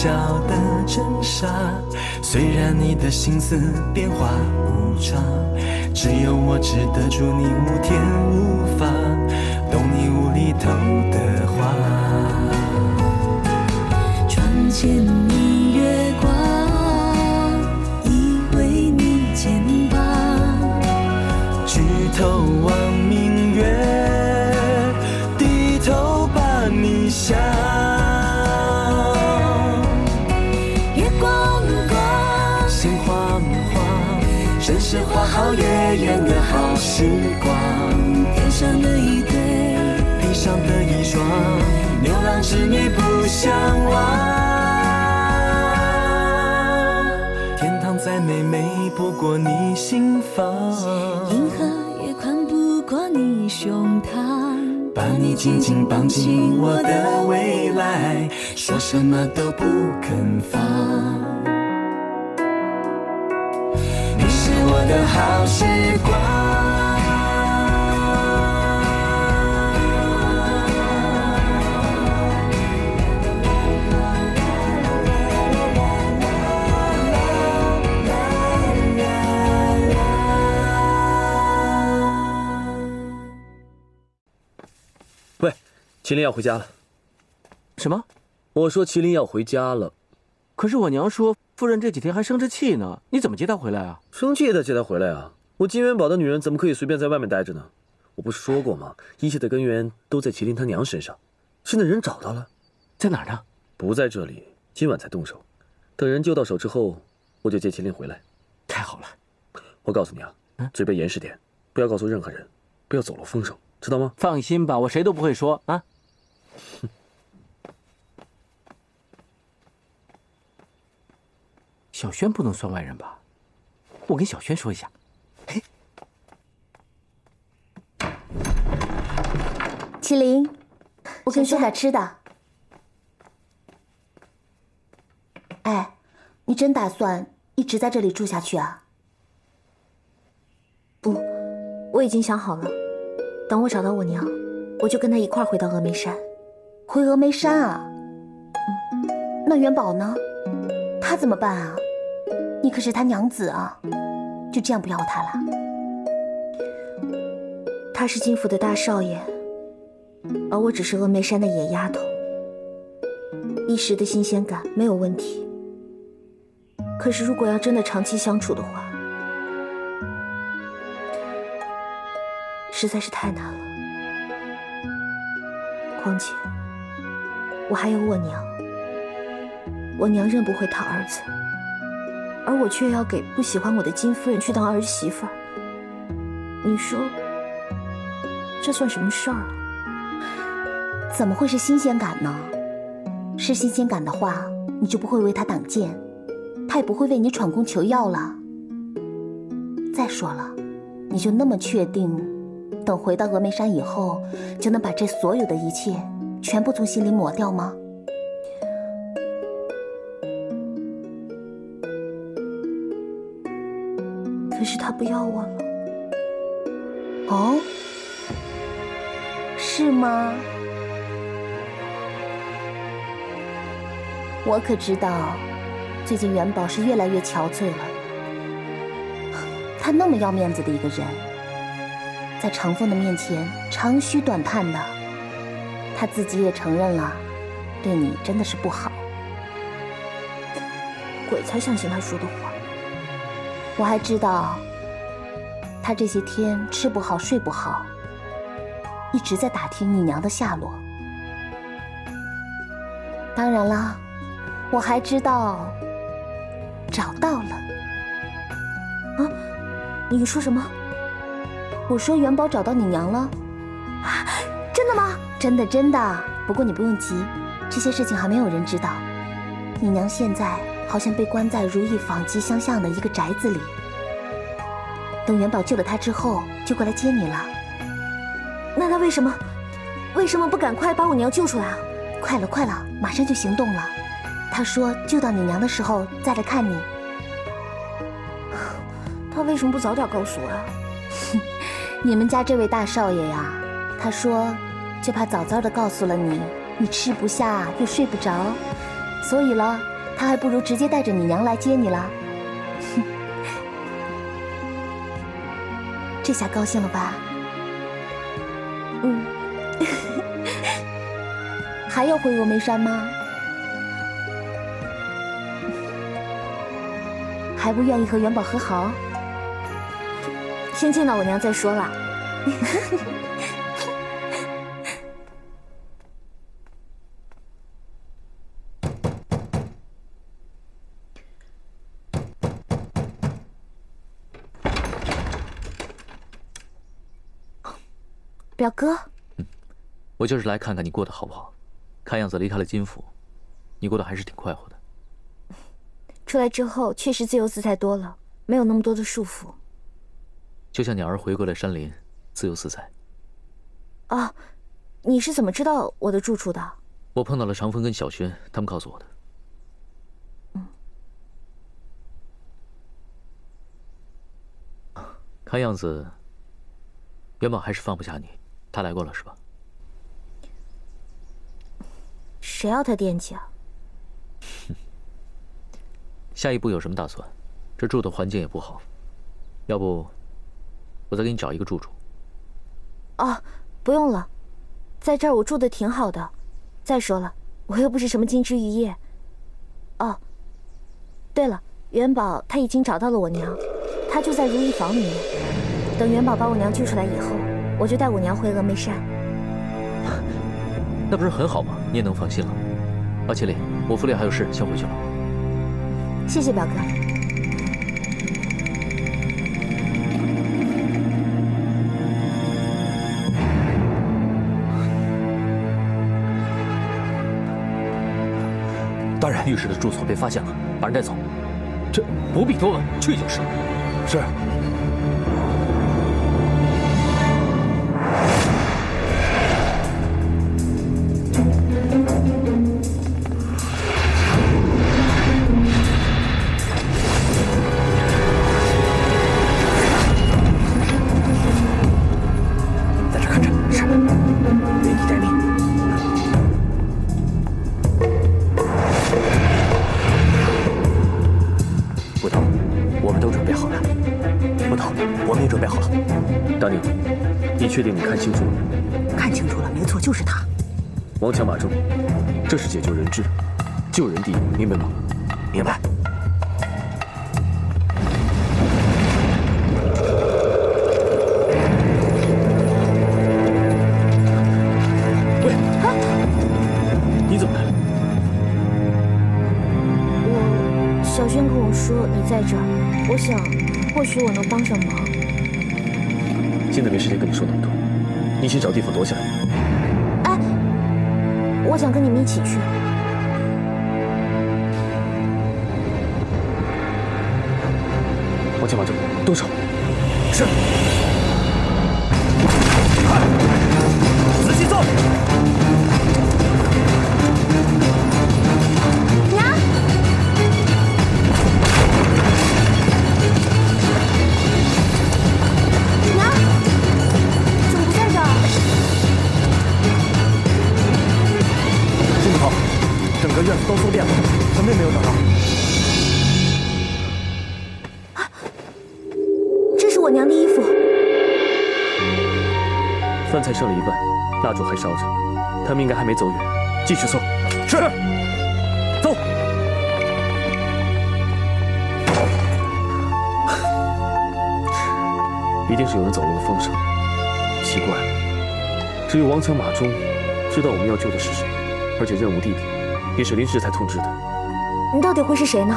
晓的真傻。虽然你的心思变化无常，只有我知得住你无天无法，懂你无厘头的话。窗前明月光，依偎你肩膀，举头望明月，低头把你想。月光光，心慌慌，真是花好月圆的好时光。天上的一对，地上的一双，牛郎织女不相忘。天堂再美，美不过你心房。银河也宽不过你胸膛。把你紧紧绑进我的未来，说什么都不肯放。你是我的好时光。喂，麒麟要回家了。什么？我说麒麟要回家了。可是我娘说夫人这几天还生着气呢，你怎么接她回来啊？生气也得接她回来啊！我金元宝的女人怎么可以随便在外面待着呢？我不是说过吗？一切的根源都在麒麟他娘身上。现在人找到了，在哪儿呢？不在这里，今晚才动手。等人救到手之后，我就接麒麟回来。太好了。我告诉你啊，嘴巴严实点，不要告诉任何人，不要走漏风声，知道吗？放心吧，我谁都不会说啊。小轩不能算外人吧？我跟小轩说一下。嘿，麒麟，我给你做点吃的。哎，你真打算一直在这里住下去啊？不，我已经想好了，等我找到我娘，我就跟她一块儿回到峨眉山。回峨眉山啊？那元宝呢？他怎么办啊？你可是他娘子啊，就这样不要他了？他是金府的大少爷，而我只是峨眉山的野丫头，一时的新鲜感没有问题。可是如果要真的长期相处的话，实在是太难了。况且我还有我娘，我娘认不回她儿子，而我却要给不喜欢我的金夫人去当儿媳妇儿。你说这算什么事儿啊？怎么会是新鲜感呢？是新鲜感的话，你就不会为他挡箭，他也不会为你闯宫求药了。再说了，你就那么确定等回到峨眉山以后就能把这所有的一切全部从心里抹掉吗？可是他不要我了。哦，是吗？我可知道，最近元宝是越来越憔悴了。他那么要面子的一个人，在长风的面前长吁短叹的，他自己也承认了，对你真的是不好。鬼才相信他说的话。我还知道，他这些天吃不好睡不好，一直在打听你娘的下落。当然啦，我还知道找到了。啊，你说什么？我说元宝找到你娘了。啊，真的吗？真的真的。不过你不用急，这些事情还没有人知道。你娘现在好像被关在如意坊吉祥巷的一个宅子里，等元宝救了她之后就过来接你了。那他为什么不赶快把我娘救出来啊？快了快了，马上就行动了。他说救到你娘的时候再来看你。他为什么不早点告诉我呀？你们家这位大少爷呀，他说就怕早早的告诉了你，你吃不下又睡不着，所以了他还不如直接带着你娘来接你了。这下高兴了吧？嗯。还要回峨眉山吗？还不愿意和元宝和好？先见到我娘再说啦。表哥，我就是来看看你过得好不好。看样子离开了金府，你过得还是挺快活的。出来之后确实自由自在多了，没有那么多的束缚。就像鸟儿回归了山林，自由自在。啊，你是怎么知道我的住处的？我碰到了长风跟小轩，他们告诉我的。看样子，元宝还是放不下你，他来过了是吧？谁要他惦记啊？下一步有什么打算？这住的环境也不好，要不我再给你找一个住处。哦，不用了，在这儿我住的挺好的。再说了，我又不是什么金枝玉叶。哦，对了，元宝他已经找到了我娘，他就在如意坊里面。等元宝把我娘救出来以后，我就带我娘回峨眉山。那不是很好吗？你也能放心了。啊，千里，我府里还有事，先回去了。谢谢表哥。大人，御史的住所被发现了，把人带走。这不必多问，去就是。是。在这看着。是。原地待命。不头，我们都准备好了。不头，我们也准备好了。大宁，你确定你看清楚了？看清楚了，没错，就是他。王强马忠，这是解救人质，救人第一，明白吗？明白。喂，你怎么来了？小轩跟我说你在这儿，我想或许我能帮上忙。现在没时间跟你说那么多，你先找地方躲起来。哎，我想跟你们一起去。王强马忠，动手！是。仔细做。娘。娘，怎么不在这儿？这么好，整个院子都搜遍了，什么也没有找到。这是我娘的衣服。饭菜剩了一半，蜡烛还烧着，他们应该还没走远，继续搜。是。走。一定是有人走漏了风声。奇怪了，只有王强马忠知道我们要救的是谁，而且任务地点也是临时才通知的。你到底会是谁呢？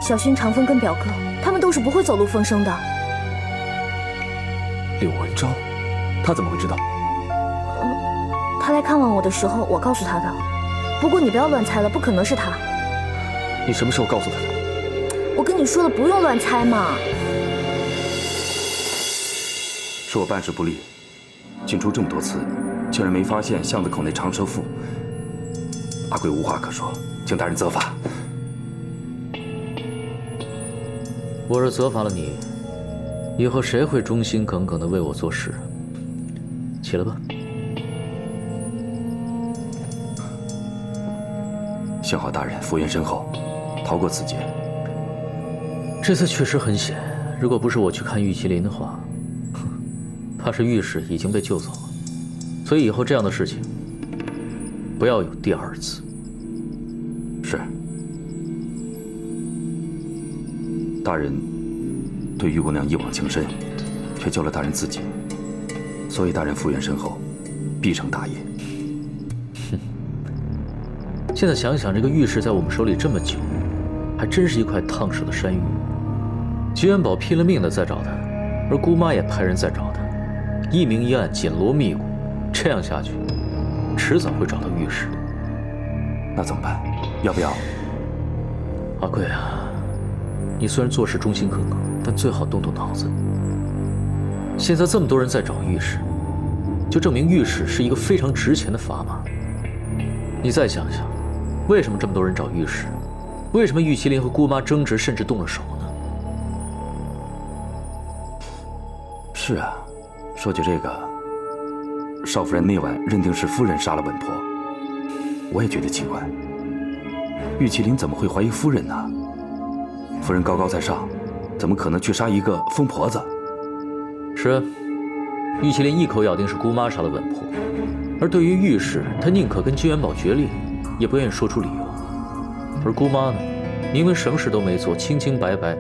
小勋、长风跟表哥，他们都是不会走漏风声的。柳文昭，他怎么会知道？他来看望我的时候，我告诉他的。不过你不要乱猜了，不可能是他。你什么时候告诉他的？我跟你说了，不用乱猜嘛。是我办事不力，进出这么多次，竟然没发现巷子口那长蛇妇。阿贵无话可说，请大人责罚。我若责罚了你，以后谁会忠心耿耿地为我做事？起来吧。幸好大人福缘深厚，逃过此劫。这次确实很险，如果不是我去看玉麒麟的话，怕是御史已经被救走了。所以以后这样的事情，不要有第二次。是。大人对玉姑娘一往情深，却救了大人自己，所以大人福缘深厚，必成大业。现在想想，这个玉氏在我们手里这么久，还真是一块烫手的山芋。吉元宝拼了命的在找他，而姑妈也派人在找他，一明一暗，紧锣密鼓，这样下去，迟早会找到玉氏。那怎么办？要不要？阿贵啊，你虽然做事忠心耿耿，但最好动动脑子。现在这么多人在找玉氏，就证明玉氏是一个非常值钱的砝码。你再想想，为什么这么多人找玉氏？为什么玉麒麟和姑妈争执，甚至动了手呢？是啊，说起这个，少夫人那晚认定是夫人杀了稳婆，我也觉得奇怪。玉麒麟怎么会怀疑夫人呢？夫人高高在上，怎么可能去杀一个疯婆子？是啊，玉麒麟一口咬定是姑妈杀了稳婆，而对于玉氏，他宁可跟金元宝决裂，也不愿意说出理由。而姑妈呢，明明什么事都没做，清清白白，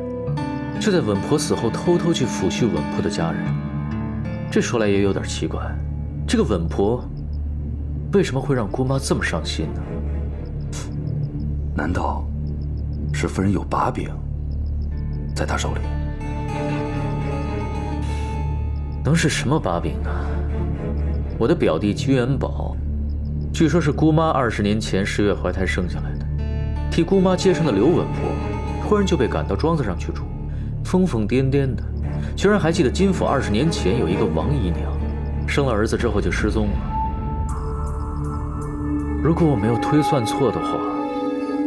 却在稳婆死后偷偷去抚恤稳婆的家人。这说来也有点奇怪，这个稳婆为什么会让姑妈这么伤心呢？难道是夫人有把柄在她手里？能是什么把柄呢？我的表弟居元宝，据说是姑妈20年前10月怀胎生下来的。替姑妈接生的刘稳婆，忽然就被赶到庄子上去住，疯疯癫癫的，居然还记得金府20年前有一个王姨娘，生了儿子之后就失踪了。如果我没有推算错的话，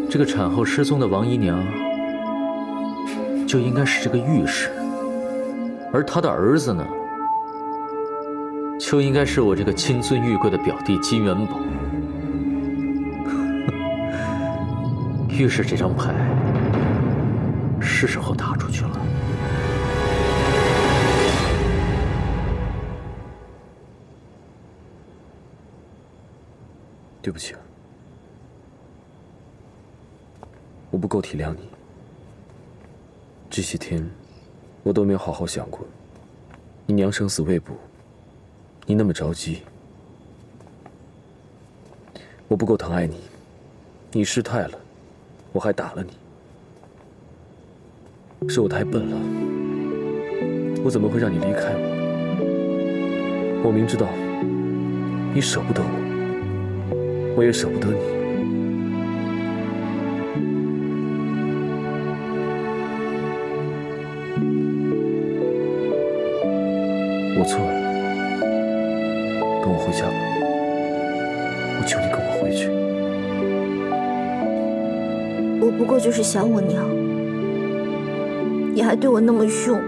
这个产后失踪的王姨娘，就应该是这个御史，而她的儿子呢，就应该是我这个金尊玉贵的表弟金元宝。御史这张牌是时候打出去了。对不起，我不够体谅你。这些天我都没有好好想过，你娘生死未卜，你那么着急，我不够疼爱你，你失态了，我还打了你，是我太笨了，我怎么会让你离开我？我明知道你舍不得我，我也舍不得你。我错了，跟我回家吧，我求你跟我回去。我不过就是想我娘，你还对我那么凶。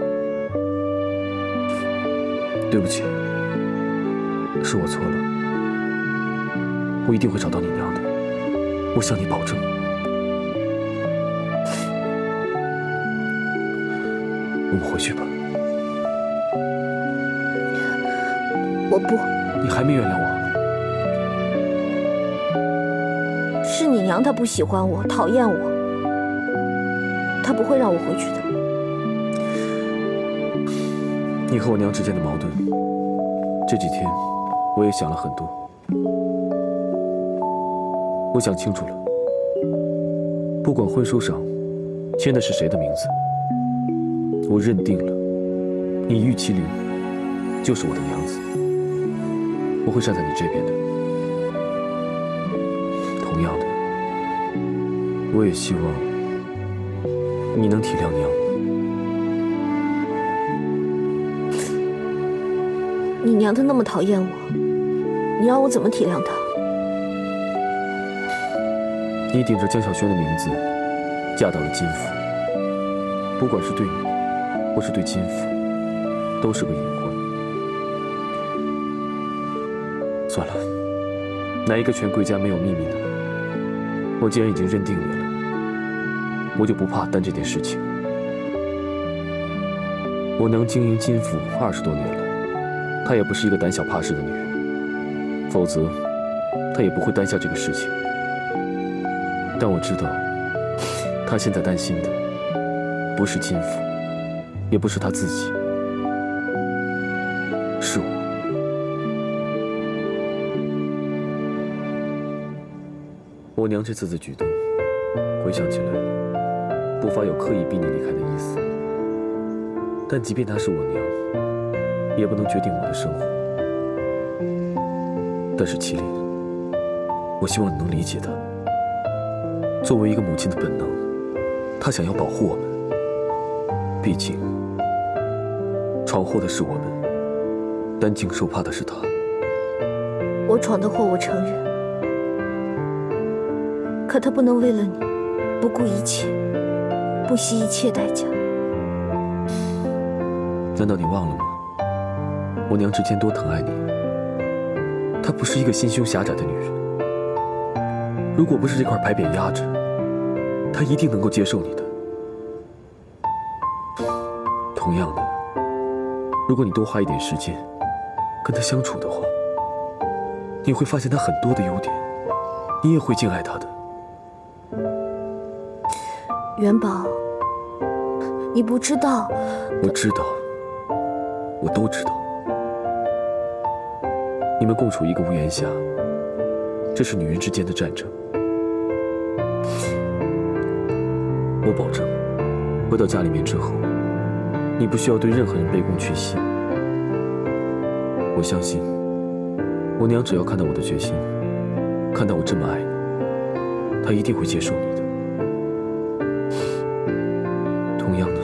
对不起，是我错了，我一定会找到你娘的，我向你保证。我们回去吧。我不。你还没原谅我？是你娘她不喜欢我，讨厌我，她不会让我回去的。你和我娘之间的矛盾，这几天我也想了很多。我想清楚了，不管婚书上签的是谁的名字，我认定了，你玉麒麟就是我的娘子，我会站在你这边的。同样的，我也希望你能体谅娘。你娘她那么讨厌我，你让我怎么体谅她？你顶着江小轩的名字嫁到了金府，不管是对你，或是对金府，都是个隐患。算了，哪一个权贵家没有秘密呢？我既然已经认定你了，我就不怕担这件事情。我娘经营金府20多年了，她也不是一个胆小怕事的女人，否则她也不会担下这个事情。但我知道，她现在担心的不是金府，也不是她自己，是我。我娘这次的举动，回想起来，不乏有刻意逼你离开的意思。但即便她是我娘，也不能决定我的生活。但是麒麟，我希望你能理解她。作为一个母亲的本能，她想要保护我们。毕竟，闯祸的是我们，担惊受怕的是她。我闯的祸，我承认。可他不能为了你，不顾一切，不惜一切代价。难道你忘了吗？我娘之前多疼爱你。她不是一个心胸狭窄的女人。如果不是这块牌匾压着，她一定能够接受你的。同样的，如果你多花一点时间跟她相处的话，你会发现她很多的优点，你也会敬爱她的。元宝，你不知道。我知道，我都知道。你们共处一个屋檐下，这是女人之间的战争。我保证，回到家里面之后，你不需要对任何人卑躬屈膝。我相信，我娘只要看到我的决心，看到我这么爱你，她一定会接受你的。同样的，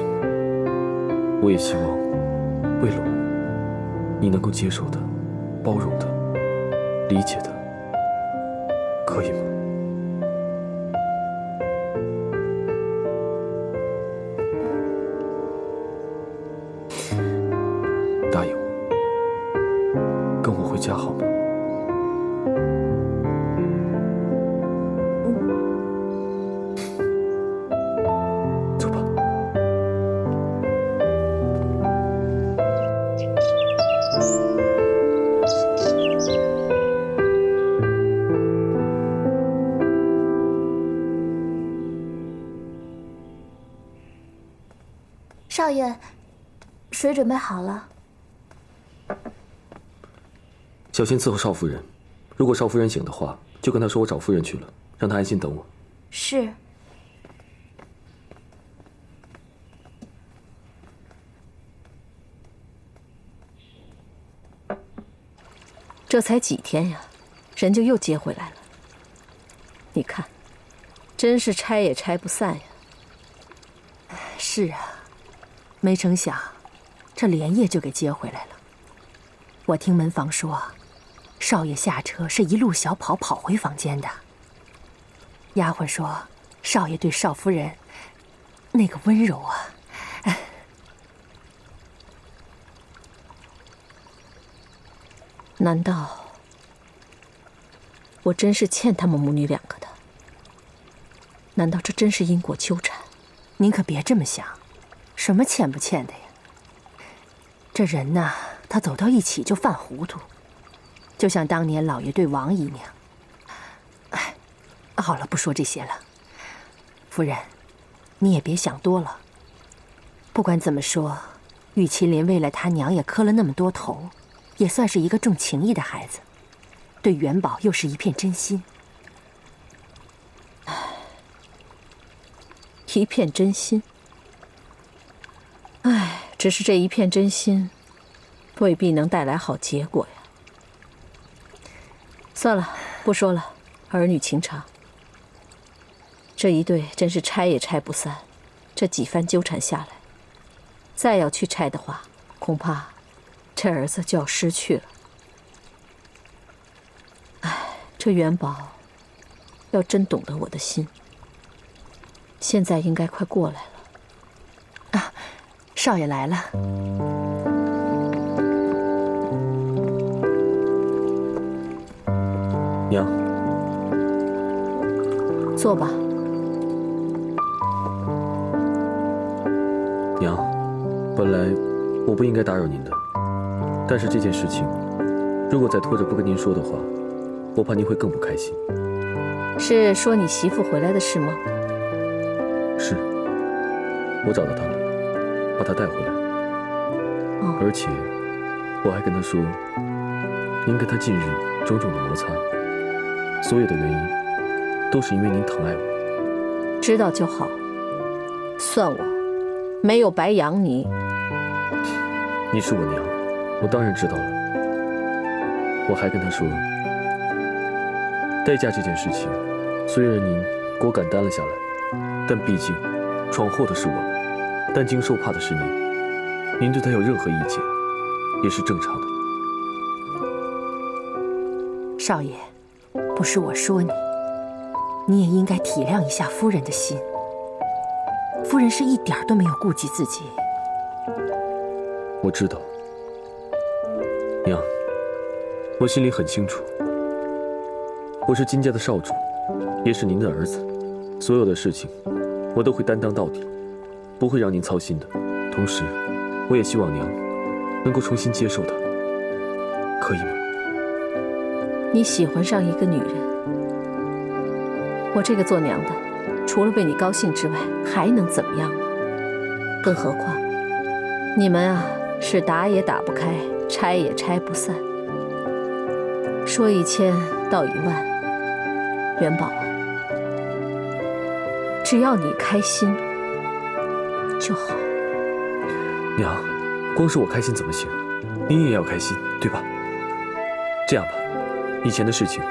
我也希望，为了我，你能够接受她，包容她，理解她，可以吗？答应我，跟我回家好吗？走吧。少爷，水准备好了。小心伺候少夫人，如果少夫人醒的话，就跟她说我找夫人去了，让她安心等我。是。这才几天呀，人就又接回来了。你看，真是拆也拆不散呀。是啊，没成想，这连夜就给接回来了。我听门房说，少爷下车是一路小跑跑回房间的。丫鬟说，少爷对少夫人那个温柔啊，难道我真是欠他们母女两个的？难道这真是因果纠缠？您可别这么想，什么欠不欠的呀？这人呐，他走到一起就犯糊涂，就像当年老爷对王姨娘。哎，好了，不说这些了。夫人，你也别想多了。不管怎么说，玉麒麟为了他娘也磕了那么多头，也算是一个重情义的孩子，对元宝又是一片真心。一片真心。唉，只是这一片真心，未必能带来好结果呀。算了，不说了，儿女情长。这一对真是拆也拆不散，这几番纠缠下来，再要去拆的话，恐怕这儿子就要失去了。唉，这元宝要真懂得我的心，现在应该快过来了。啊，少爷来了。娘，坐吧。娘，本来我不应该打扰您的，但是这件事情，如果再拖着不跟您说的话，我怕您会更不开心。是说你媳妇回来的事吗？是，我找到她了，把她带回来。而且我还跟她说，您跟她近日种种的摩擦，所有的原因都是因为您疼爱我。知道就好，算我没有白养你。你是我娘，我当然知道了。我还跟她说，代驾这件事情，虽然您果敢担了下来，但毕竟闯祸的是我，担惊受怕的是您。您对他有任何意见，也是正常的。少爷，不是我说你，你也应该体谅一下夫人的心。夫人是一点都没有顾及自己。我知道，娘，我心里很清楚。我是金家的少主，也是您的儿子，所有的事情我都会担当到底，不会让您操心的。同时，我也希望娘能够重新接受他，可以吗？你喜欢上一个女人，我这个做娘的，除了为你高兴之外，还能怎么样呢？更何况，你们啊，是打也打不开，拆也拆不散。说1000道1万，元宝啊，只要你开心就好。娘，光是我开心怎么行？您也要开心，对吧？这样吧，以前的事情，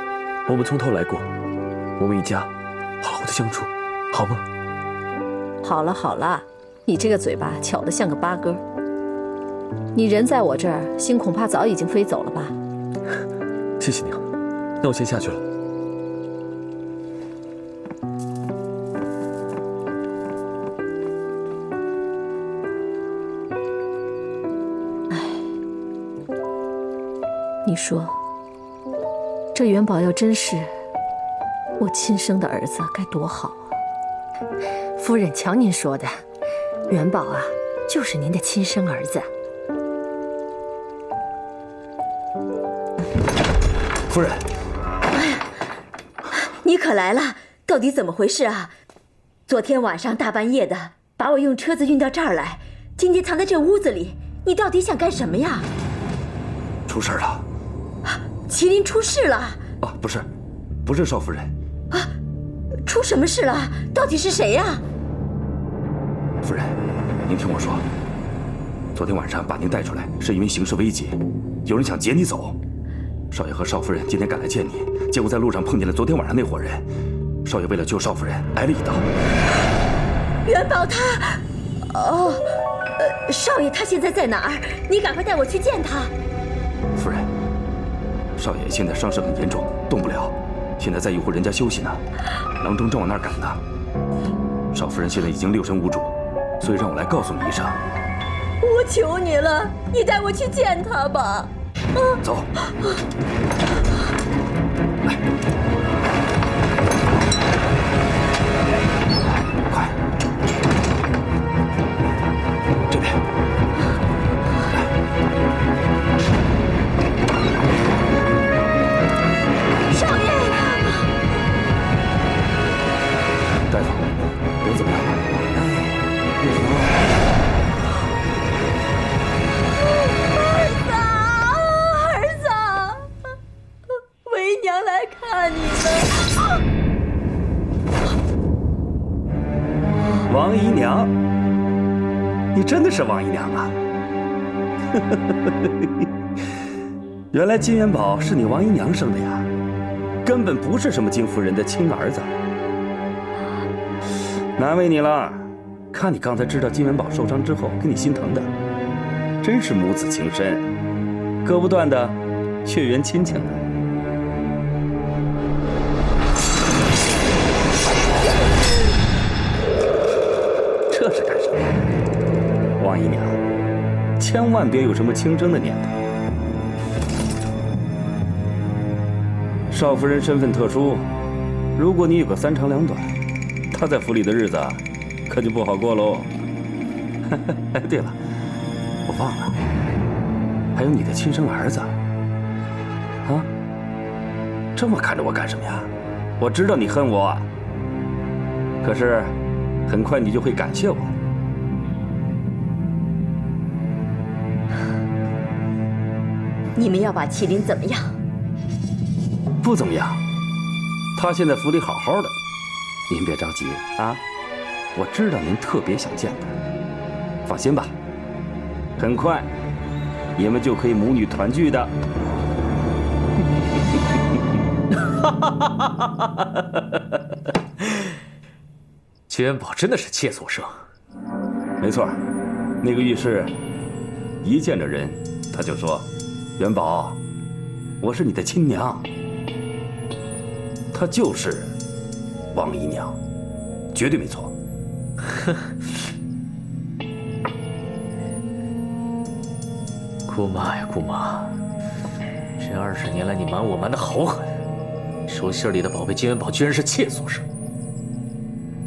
我们从头来过，我们一家好好的相处，好吗？好了好了，你这个嘴巴巧得像个八哥。你人在我这儿，心恐怕早已经飞走了吧？谢谢娘，那我先下去了。你说，这元宝要真是我亲生的儿子，该多好啊！夫人瞧您说的，元宝啊，就是您的亲生儿子。夫人，哎呀，你可来了，到底怎么回事啊？昨天晚上大半夜的把我用车子运到这儿来，今天藏在这屋子里，你到底想干什么呀？出事了！麒麟出事了！啊，不是少夫人。啊，出什么事了？到底是谁呀？夫人，您听我说，昨天晚上把您带出来，是因为形势危急，有人想劫你走。少爷和少夫人今天赶来见你，结果在路上碰见了昨天晚上那伙人。少爷为了救少夫人，挨了一刀。元宝他……哦，少爷他现在在哪儿？你赶快带我去见他。夫人，少爷现在伤势很严重，动不了，现在在一户人家休息呢。郎中正往那儿赶呢。少夫人现在已经六神无主，所以让我来告诉你一声。我求你了，你带我去见他吧。走，来，快，这边，来，少爷，大夫，人怎么样？不行了。王姨娘，你真的是王姨娘啊！原来金元宝是你王姨娘生的呀，根本不是什么金夫人的亲儿子。难为你了，看你刚才知道金元宝受伤之后，给你心疼的，真是母子情深，割不断的血缘亲情啊！这是干什么？王姨娘，千万别有什么轻生的念头。少夫人身份特殊，如果你有个3长2短，他在府里的日子可就不好过喽。哎，对了，我忘了，还有你的亲生儿子。啊，这么看着我干什么呀？我知道你恨我，可是很快你就会感谢我。你们要把麒麟怎么样？不怎么样，他现在府里好好的，您别着急啊。我知道您特别想见他，放心吧，很快你们就可以母女团聚的。金元宝真的是怯所生。没错，那个御史一见着人，他就说：“元宝，我是你的亲娘。”她就是王姨娘，绝对没错。姑妈呀，姑妈，这20年来你瞒我瞒得好狠，手心里的宝贝金元宝居然是妾所生。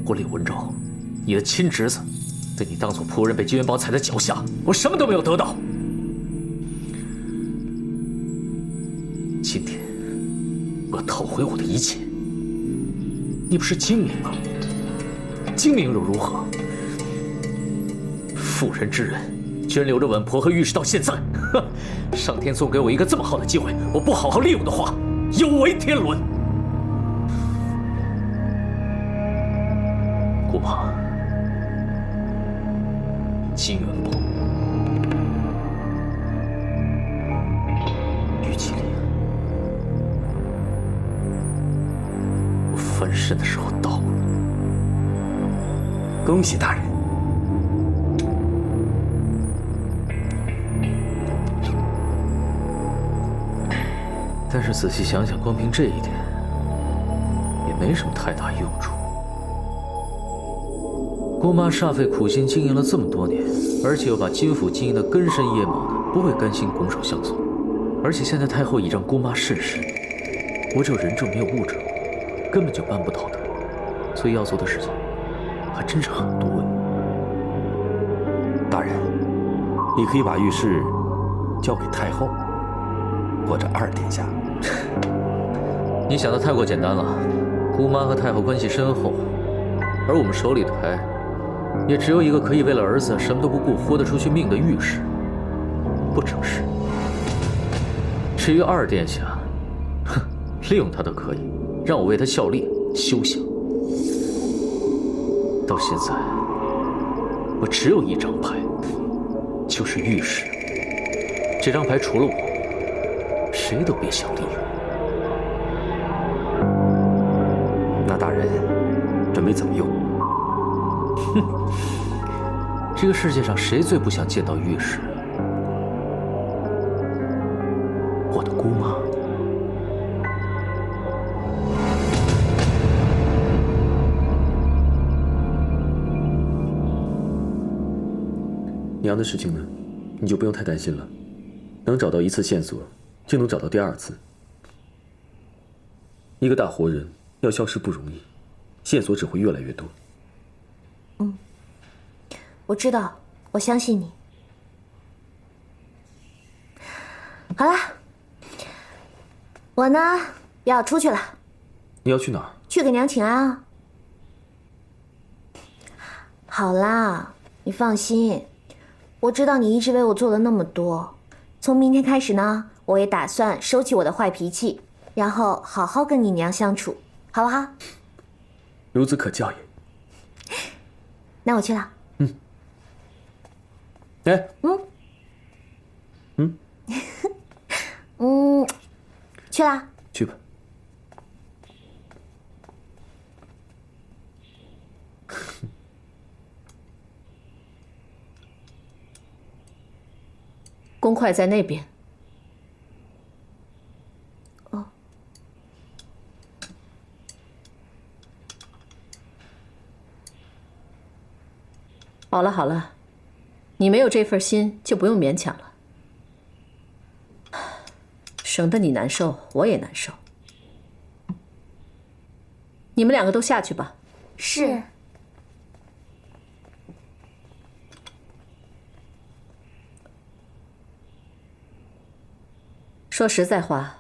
我李文昭，你的亲侄子，被你当做仆人被金元宝踩在脚下，我什么都没有得到。今天我要讨回我的一切。你不是精明吗？精明又如何？妇人之仁，居然留着稳婆和御史到现在。上天送给我一个这么好的机会，我不好好利用的话，有违天伦。姑妈，金元宝，玉麒麟，我翻身的时候到了。恭喜大人。但是仔细想想，光凭这一点，也没什么太大用处。姑妈煞费苦心经营了这么多年，而且又把金府经营得根深叶茂的，不会甘心拱手相送。而且现在太后已让姑妈慎视，我只有人证没有物证，根本就办不到的。所以要做的事情还真是很多呀。大人，你可以把御史交给太后或者2殿下。你想的太过简单了。姑妈和太后关系深厚，而我们手里的牌，也只有一个可以为了儿子什么都不顾豁得出去命的御史，不成事。至于2殿下，哼，利用他都可以，让我为他效力休想。到现在，我只有一张牌，就是御史。这张牌除了我，谁都别想利用。那大人准备怎么用？哼，这个世界上谁最不想见到御史？我的姑妈。娘的事情呢，你就不用太担心了。能找到一次线索，就能找到第2次。一个大活人要消失不容易，线索只会越来越多。我知道，我相信你。好了，我呢要出去了。你要去哪儿？去给娘请安啊。好啦，你放心，我知道你一直为我做了那么多，从明天开始呢，我也打算收起我的坏脾气，然后好好跟你娘相处，好不好？孺子可教也。那我去了。哎，去啦。去吧。公筷在那边。哦。好了好了，你没有这份心就不用勉强了，省得你难受，我也难受。你们两个都下去吧。是。说实在话，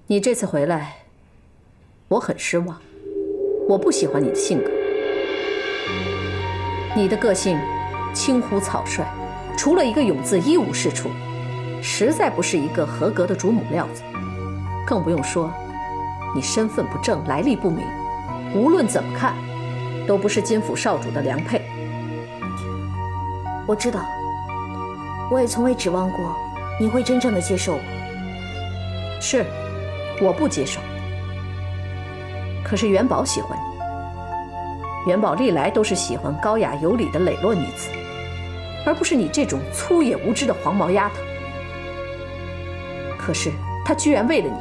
你这次回来，我很失望。我不喜欢你的性格，你的个性轻忽草率，除了一个“勇”字一无是处，实在不是一个合格的主母料子。更不用说，你身份不正，来历不明，无论怎么看，都不是金府少主的良配。我知道，我也从未指望过你会真正的接受我。是，我不接受。可是元宝喜欢你，元宝历来都是喜欢高雅有礼的磊落女子，而不是你这种粗野无知的黄毛丫头。可是他居然为了你，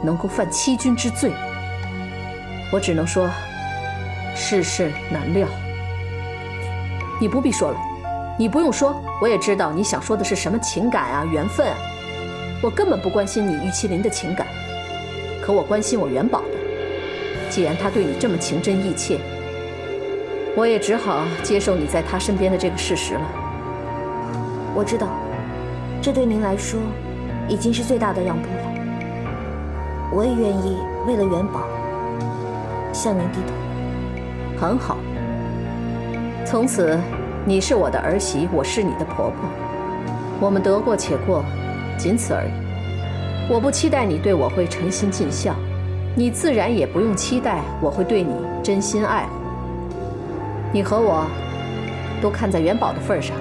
能够犯欺君之罪，我只能说，世事难料。你不必说了，你不用说，我也知道你想说的是什么情感啊、缘分啊。我根本不关心你玉麒麟的情感，可我关心我元宝的。既然他对你这么情真意切，我也只好接受你在他身边的这个事实了。我知道，这对您来说已经是最大的让步了。我也愿意为了元宝向您低头。很好，从此你是我的儿媳，我是你的婆婆，我们得过且过，仅此而已。我不期待你对我会诚心尽孝，你自然也不用期待我会对你真心爱护。你和我都看在元宝的份上，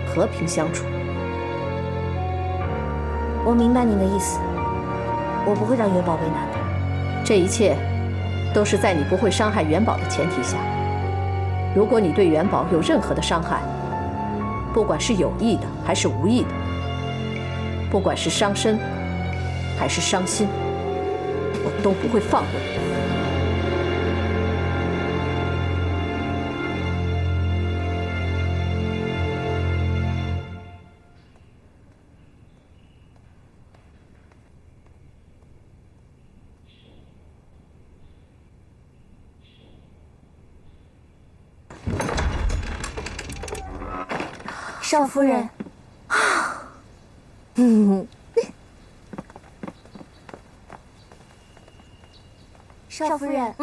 和平相处。我明白您的意思，我不会让元宝为难的。这一切都是在你不会伤害元宝的前提下。如果你对元宝有任何的伤害，不管是有意的还是无意的，不管是伤身还是伤心，我都不会放过你。少夫人，少夫人，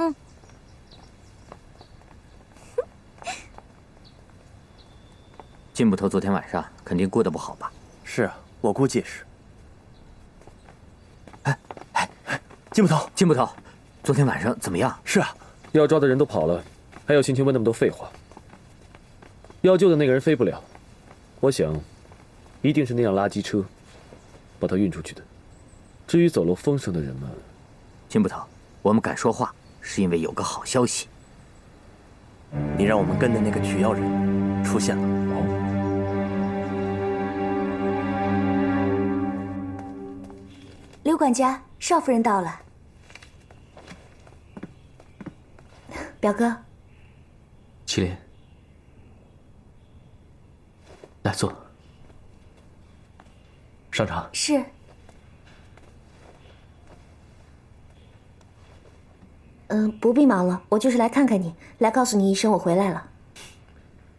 金捕头昨天晚上肯定过得不好吧？是啊，我估计也是。金捕头，金捕头，昨天晚上怎么样？是啊，要抓的人都跑了，还有心情问那么多废话？要救的那个人飞不了，我想，一定是那辆垃圾车把他运出去的。至于走漏风声的人们，金捕头，我们敢说话，是因为有个好消息。你让我们跟的那个取药人出现了。刘管家，少夫人到了。表哥，麒麟，来坐。上茶。是。不必忙了，我就是来看看你，来告诉你一声我回来了。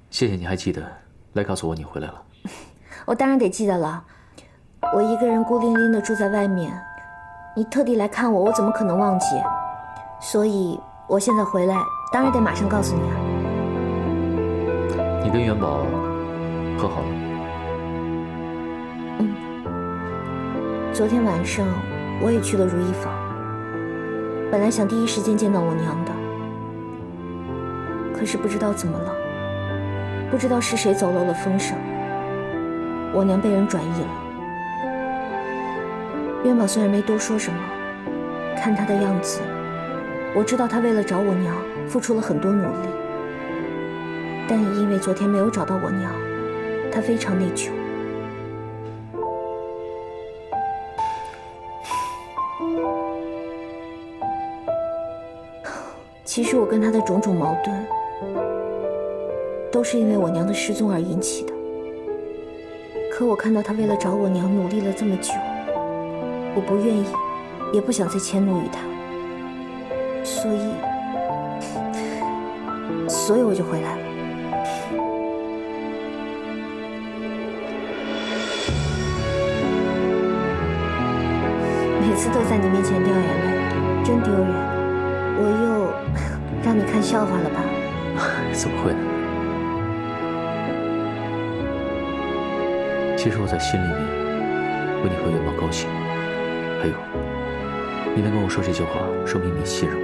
谢谢你还记得来告诉我你回来了。我当然得记得了，我一个人孤零零的住在外面，你特地来看我，我怎么可能忘记？所以我现在回来，当然得马上告诉你啊。你跟元宝和好了？昨天晚上我也去了如意坊，本来想第一时间见到我娘的，可是不知道怎么了，不知道是谁走漏了风声，我娘被人转移了。元宝虽然没多说什么，看他的样子，我知道他为了找我娘付出了很多努力，但也因为昨天没有找到我娘，他非常内疚。其实我跟他的种种矛盾，都是因为我娘的失踪而引起的。可我看到他为了找我娘努力了这么久，我不愿意，也不想再迁怒于他。所以我就回来了。每次都在你面前掉眼泪，真丢人。我又让你看笑话了吧？怎么会呢？其实我在心里面为你和元宝高兴，还有，你能跟我说这句话，说明你信任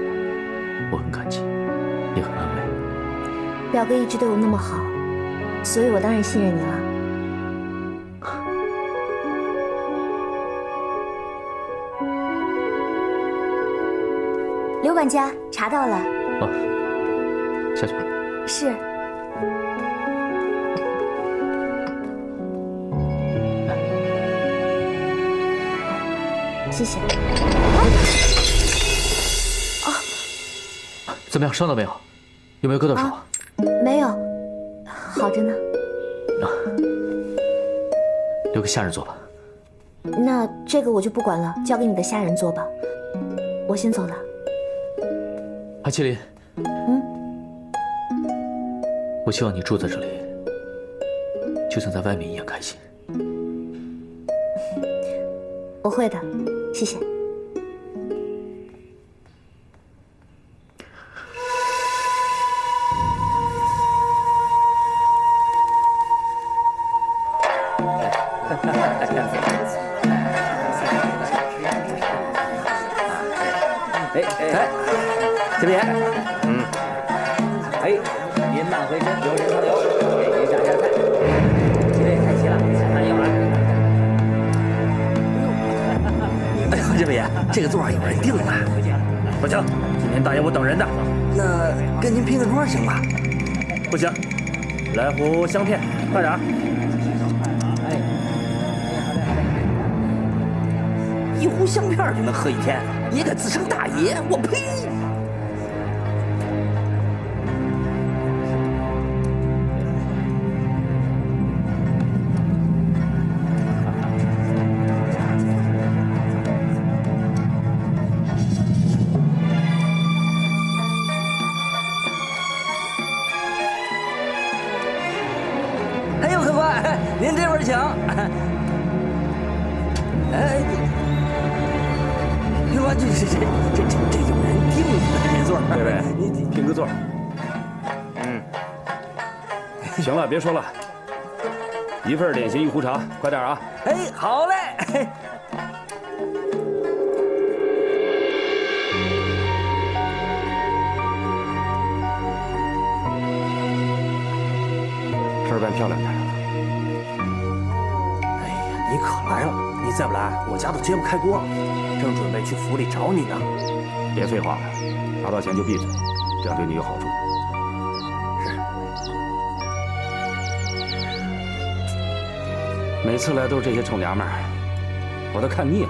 我，我很感激，也很安慰。表哥一直对我那么好，所以我当然信任你了。刘管家，茶到了。啊，下去吧。是。谢谢。怎么样，伤到没有？有没有割到手？没有，好着呢。留给下人做吧。那这个我就不管了，交给你的下人做吧。我先走了。安麒麟，我希望你住在这里，就像在外面一样开心。我会的，谢谢。这边，您慢回身，有人常有，给您上下菜。这位开齐了，慢一会儿。哎呦，这边这个座有人订了，不行，今天大爷我等人的。那跟您拼个桌行吗？不行，来壶香片，快点。一壶香片就能喝一天，你可自称大爷？我呸！哎呦，客官，您这边请。哎。客官，这有人订了这座，贝贝，你拼个座。行了，别说了，一份点心一壶茶，快点啊！哎，好嘞。事儿办漂亮点。哎呀，你可来了！你再不来，我家都揭不开锅了。正准备去府里找你呢。别废话了，拿到钱就闭嘴，这样对你有好处。每次来都是这些臭娘们儿，我都看腻了。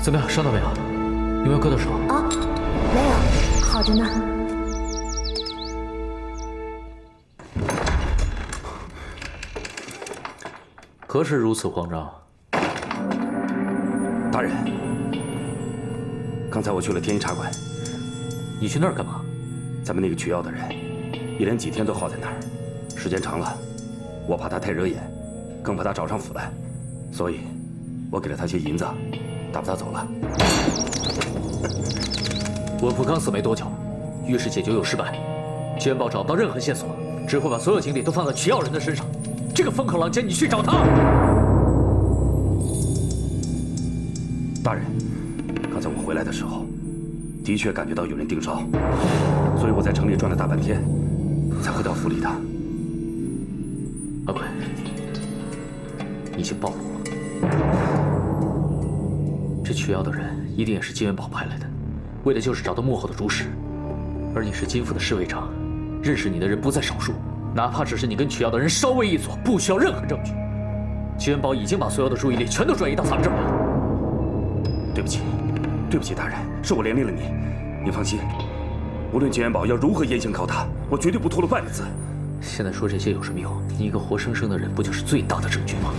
怎么样，伤到没有？有没有割到手？啊，没有，好着呢。何时如此慌张？大人，刚才我去了天一茶馆。你去那儿干嘛？咱们那个取药的人，一连几天都耗在那儿，时间长了，我怕他太惹眼，更怕他找上府来，所以，我给了他些银子，打发他走了。文普刚死没多久，御史解救又失败，金元宝找不到任何线索，只会把所有精力都放在取药人的身上。这个风口浪尖，你去找他！大人，刚才我回来的时候，的确感觉到有人盯梢，所以我在城里转了大半天，才回到府里的。阿贵，已经暴露了。这取药的人一定也是金元宝派来的，为的就是找到幕后的主使。而你是金府的侍卫长，认识你的人不在少数。哪怕只是你跟取药的人稍微一左，不需要任何证据，金元宝已经把所有的注意力全都转移到咱们这儿来。对不起，对不起，大人，是我连累了你。您放心，无论金元宝要如何严刑拷打，我绝对不透露半个字。现在说这些有什么用？你一个活生生的人，不就是最大的证据吗？